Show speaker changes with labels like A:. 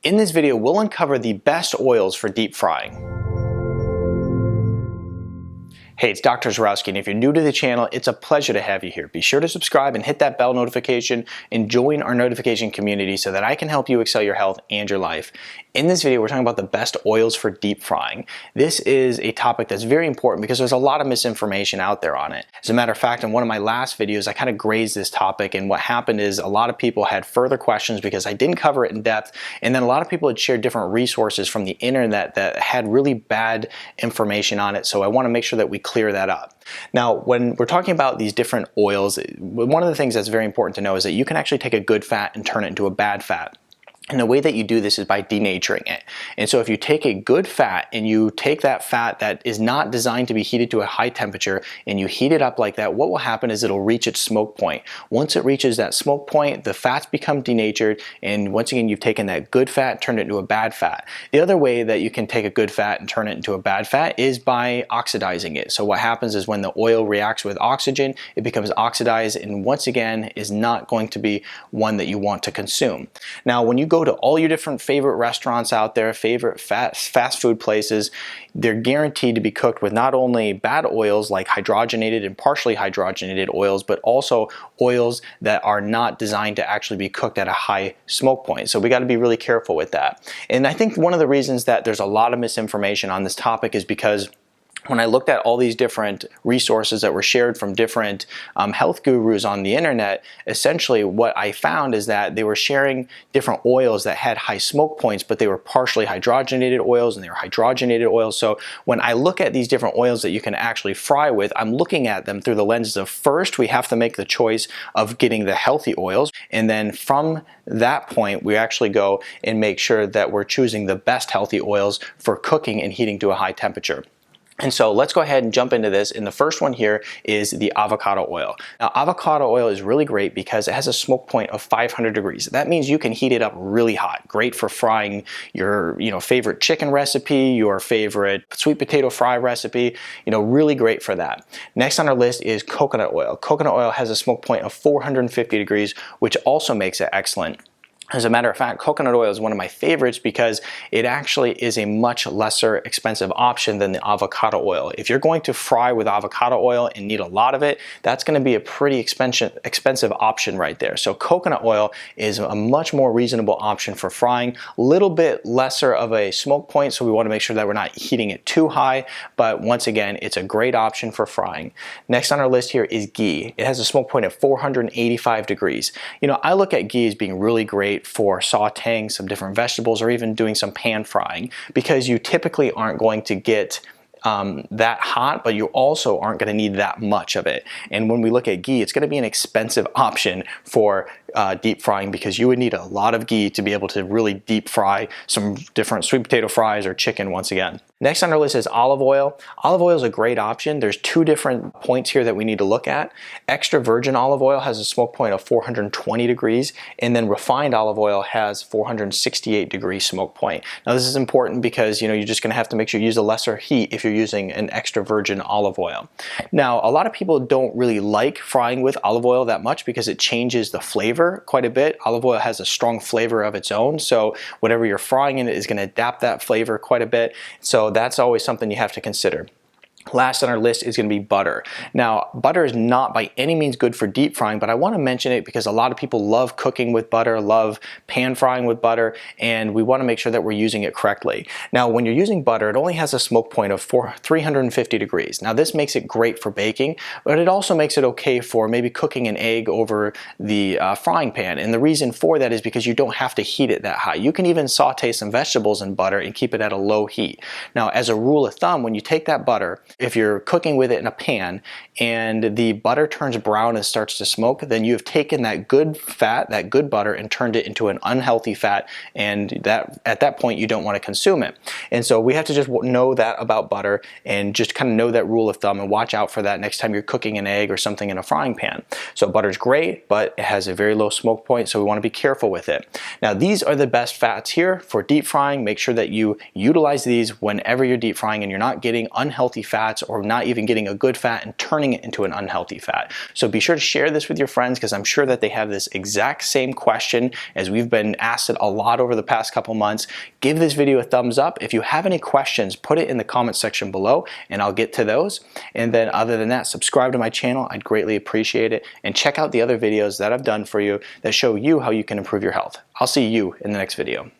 A: In this video, we'll uncover the best oils for deep frying. Hey, it's Dr. Zarowski, and if you're new to the channel, it's a pleasure to have you here. Be sure to subscribe and hit that bell notification and join our notification community so that I can help you excel your health and your life. In this video, we're talking about the best oils for deep frying. This is a topic that's very important because there's a lot of misinformation out there on it. As a matter of fact, in one of my last videos, I kind of grazed this topic, and what happened is a lot of people had further questions because I didn't cover it in depth, and then a lot of people had shared different resources from the internet that had really bad information on it, so I want to make sure that we clear that up. Now, when we're talking about these different oils, one of the things that's very important to know is that you can actually take a good fat and turn it into a bad fat. And the way that you do this is by denaturing it. And so if you take a good fat and you take that fat that is not designed to be heated to a high temperature and you heat it up like that, what will happen is it'll reach its smoke point. Once it reaches that smoke point, the fats become denatured, and once again, you've taken that good fat and turned it into a bad fat. The other way that you can take a good fat and turn it into a bad fat is by oxidizing it. So what happens is when the oil reacts with oxygen, it becomes oxidized, and once again is not going to be one that you want to consume. Now, when you go to all your different favorite restaurants out there, favorite fast food places, they're guaranteed to be cooked with not only bad oils like hydrogenated and partially hydrogenated oils, but also oils that are not designed to actually be cooked at a high smoke point. So we got to be really careful with that. And I think one of the reasons that there's a lot of misinformation on this topic is because when I looked at all these different resources that were shared from different health gurus on the internet, essentially what I found is that they were sharing different oils that had high smoke points, but they were partially hydrogenated oils and they were hydrogenated oils. So when I look at these different oils that you can actually fry with, I'm looking at them through the lenses of, first, we have to make the choice of getting the healthy oils, and then from that point, we actually go and make sure that we're choosing the best healthy oils for cooking and heating to a high temperature. And so let's go ahead and jump into this. And the first one here is the avocado oil. Now, avocado oil is really great because it has a smoke point of 500 degrees. That means you can heat it up really hot. Great for frying your favorite chicken recipe, your favorite sweet potato fry recipe, really great for that. Next on our list is coconut oil. Coconut oil has a smoke point of 450 degrees, which also makes it excellent. As a matter of fact, coconut oil is one of my favorites because it actually is a much lesser expensive option than the avocado oil. If you're going to fry with avocado oil and need a lot of it, that's going to be a pretty expensive option right there. So coconut oil is a much more reasonable option for frying, a little bit lesser of a smoke point, so we want to make sure that we're not heating it too high, but once again, it's a great option for frying. Next on our list here is ghee. It has a smoke point of 485 degrees. I look at ghee as being really great for sauteing some different vegetables or even doing some pan frying, because you typically aren't going to get that hot, but you also aren't going to need that much of it. And when we look at ghee, it's going to be an expensive option for deep frying because you would need a lot of ghee to be able to really deep fry some different sweet potato fries or chicken once again. Next on our list is olive oil. Olive oil is a great option. There's two different points here that we need to look at. Extra virgin olive oil has a smoke point of 420 degrees, and then refined olive oil has 468 degree smoke point. Now this is important because you're just going to have to make sure you use a lesser heat if you're using an extra virgin olive oil. Now, a lot of people don't really like frying with olive oil that much because it changes the flavor quite a bit. Olive oil has a strong flavor of its own, so whatever you're frying in it is going to adapt that flavor quite a bit. So that's always something you have to consider. Last on our list is going to be butter. Now, butter is not by any means good for deep frying, but I want to mention it because a lot of people love cooking with butter, love pan frying with butter, and we want to make sure that we're using it correctly. Now, when you're using butter, it only has a smoke point of 350 degrees. Now, this makes it great for baking, but it also makes it okay for maybe cooking an egg over the frying pan. And the reason for that is because you don't have to heat it that high. You can even saute some vegetables in butter and keep it at a low heat. Now, as a rule of thumb, when you take that butter, if you're cooking with it in a pan and the butter turns brown and starts to smoke, then you have taken that good fat, that good butter, and turned it into an unhealthy fat, and that at that point you don't want to consume it. And so we have to just know that about butter and just kind of know that rule of thumb and watch out for that next time you're cooking an egg or something in a frying pan. So butter's great, but it has a very low smoke point, so we want to be careful with it. Now, these are the best fats here for deep frying. Make sure that you utilize these whenever you're deep frying and you're not getting unhealthy fat fats or not even getting a good fat and turning it into an unhealthy fat. So be sure to share this with your friends because I'm sure that they have this exact same question as we've been asked it a lot over the past couple months. Give this video a thumbs up. If you have any questions, put it in the comment section below and I'll get to those. And then other than that, subscribe to my channel. I'd greatly appreciate it. And check out the other videos that I've done for you that show you how you can improve your health. I'll see you in the next video.